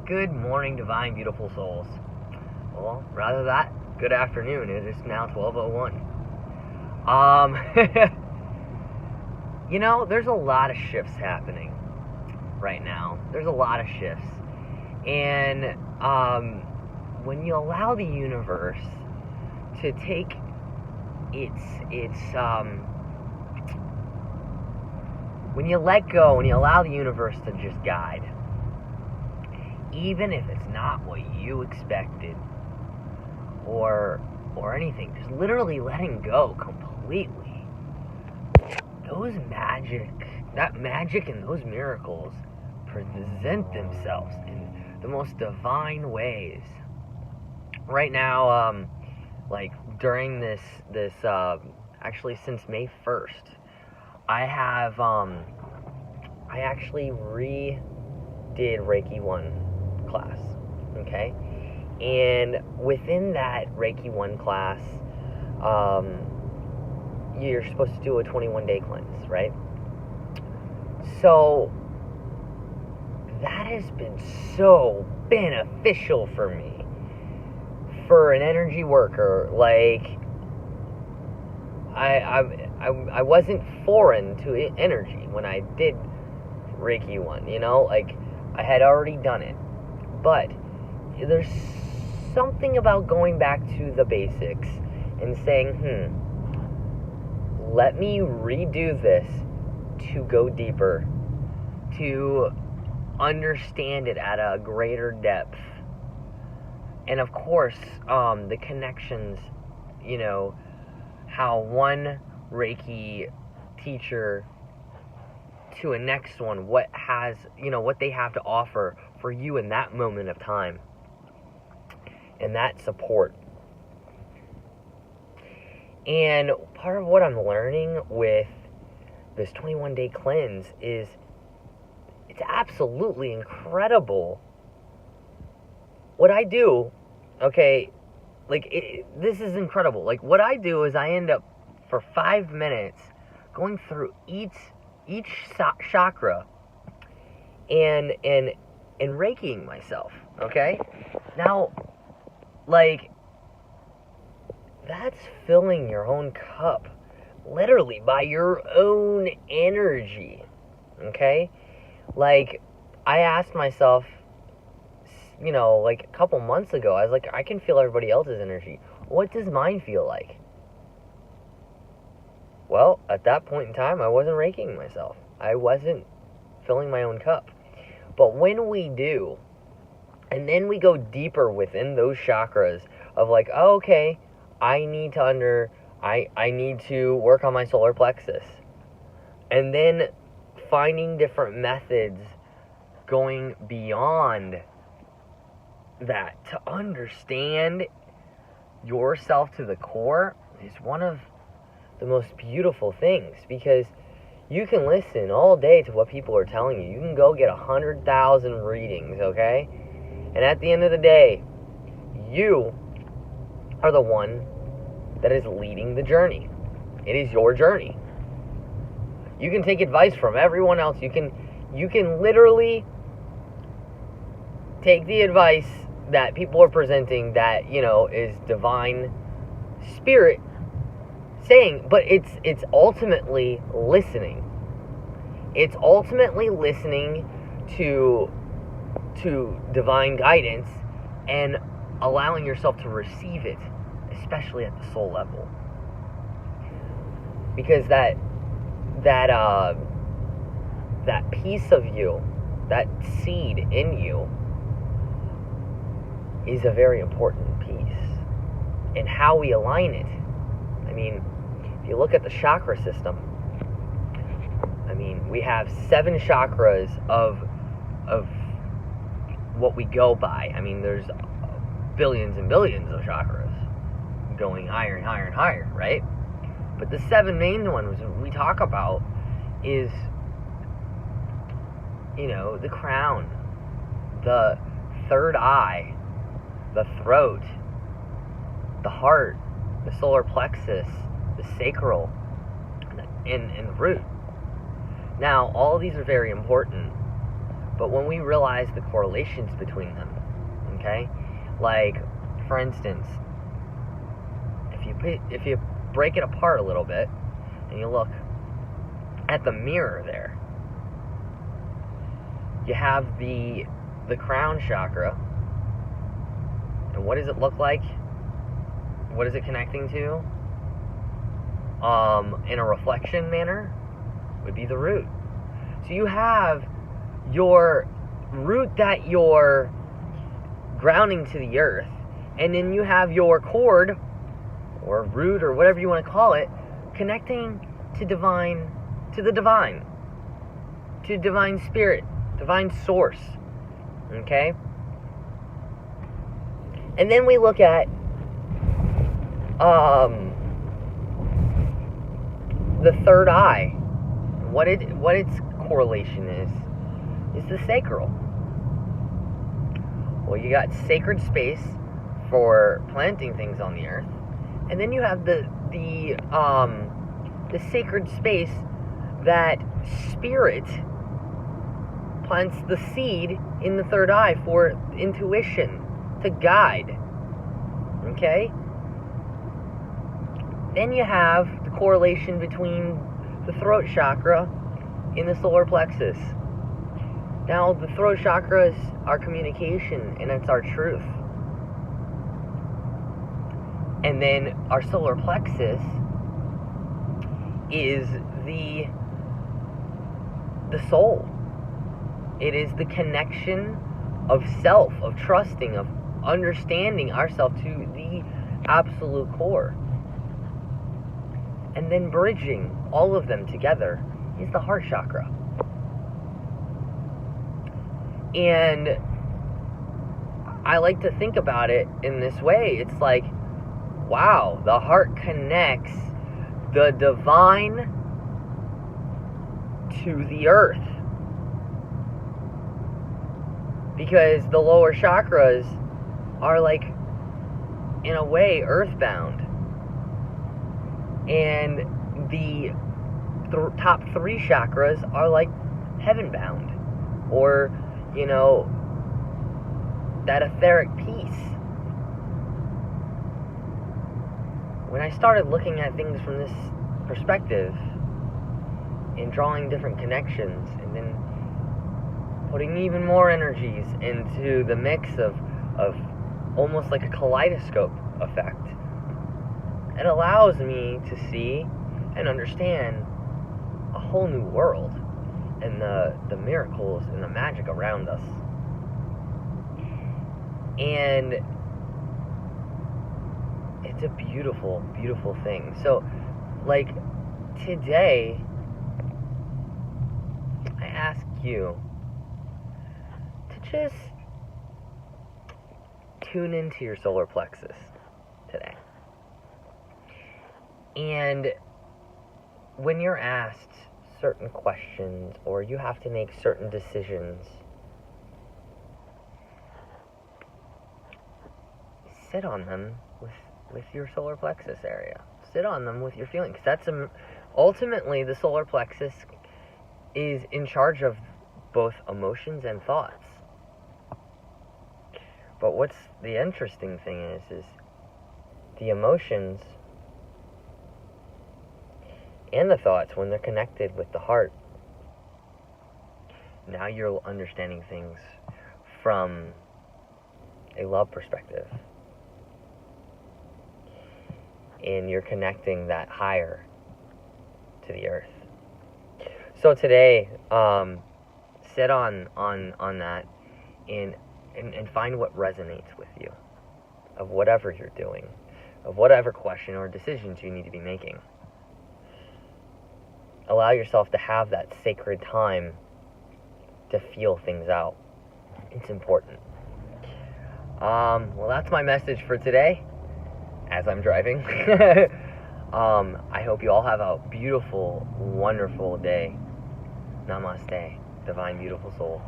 Good morning, divine, beautiful souls. Well, rather that, good afternoon. It is now 12:01. There's a lot of shifts happening right now. There's a lot of shifts. And when you allow the universe to take when you let go, when you allow the universe to just guide, even if it's not what you expected or anything, just literally letting go completely, that magic and those miracles present themselves in the most divine ways. Right now, during this actually since May 1st, I actually redid Reiki 1 class, okay? And within that Reiki 1 class, you're supposed to do a 21-day cleanse, right? So that has been so beneficial for me, for an energy worker. Like, I wasn't foreign to energy when I did Reiki 1, like, I had already done it. But there's something about going back to the basics and saying, let me redo this to go deeper, to understand it at a greater depth. And of course, the connections, how one Reiki teacher to a next one, what they have to offer for you in that moment of time, and that support. And part of what I'm learning with this 21-day cleanse is it's absolutely incredible what I do. Okay, this is incredible. Like, what I do is I end up for 5 minutes going through each chakra and Reikiing myself, okay? Now, that's filling your own cup, literally, by your own energy, okay? Like, I asked myself, a couple months ago, I was like, I can feel everybody else's energy. What does mine feel like? Well, at that point in time, I wasn't Reikiing myself. I wasn't filling my own cup. But when we do, and then we go deeper within those chakras of okay, I need to work on my solar plexus. And then finding different methods going beyond that to understand yourself to the core is one of the most beautiful things, because you can listen all day to what people are telling you. You can go get 100,000 readings, okay? And at the end of the day, you are the one that is leading the journey. It is your journey. You can take advice from everyone else. You can literally take the advice that people are presenting that, is divine spirit saying, but it's ultimately listening. It's ultimately listening to divine guidance and allowing yourself to receive it, especially at the soul level. Because that piece of you, that seed in you, is a very important piece. And how we align it. I mean, if you look at the chakra system, we have 7 chakras of what we go by. There's billions and billions of chakras going higher and higher and higher, right? But the 7 main ones we talk about is, the crown, the third eye, the throat, the heart, the solar plexus, the sacral, and the root. Now, all of these are very important, But when we realize the correlations between them, okay? Like, for instance, if you break it apart a little bit and you look at the mirror there, you have the crown chakra. And what does it look like? What is it connecting to? In a reflection manner, would be the root. So you have your root that you're grounding to the earth, and then you have your cord, or root, or whatever you want to call it, connecting to the divine spirit, divine source. Okay? And then we look at the third eye. What its correlation is the sacral. Well, you got sacred space for planting things on the earth, and then you have the sacred space that spirit plants the seed in the third eye for intuition, to guide. Okay? Then you have the correlation between the throat chakra and the solar plexus. Now, the throat chakra is our communication, and it's our truth. And then our solar plexus is the soul. It is the connection of self, of trusting, of understanding ourselves to the absolute core. And then bridging all of them together is the heart chakra. And I like to think about it in this way. It's like, wow, the heart connects the divine to the earth. Because the lower chakras are, like, in a way, earthbound. And the top three chakras are, like, heaven-bound. Or, you know, that etheric peace. When I started looking at things from this perspective and drawing different connections and then putting even more energies into the mix of almost like a kaleidoscope effect, it allows me to see and understand a whole new world and the miracles and the magic around us. And it's a beautiful, beautiful thing. So, like, today, I ask you to just tune into your solar plexus today. And when you're asked certain questions or you have to make certain decisions, sit on them with your solar plexus area. Sit on them with your feelings. That's ultimately the solar plexus is in charge of both emotions and thoughts. But what's the interesting thing is the emotions and the thoughts, when they're connected with the heart, now you're understanding things from a love perspective. And you're connecting that higher to the earth. So today, sit on that and find what resonates with you, of whatever you're doing, of whatever question or decisions you need to be making. Allow yourself to have that sacred time to feel things out. It's important. Well, that's my message for today as I'm driving. I hope you all have a beautiful, wonderful day. Namaste, divine, beautiful soul.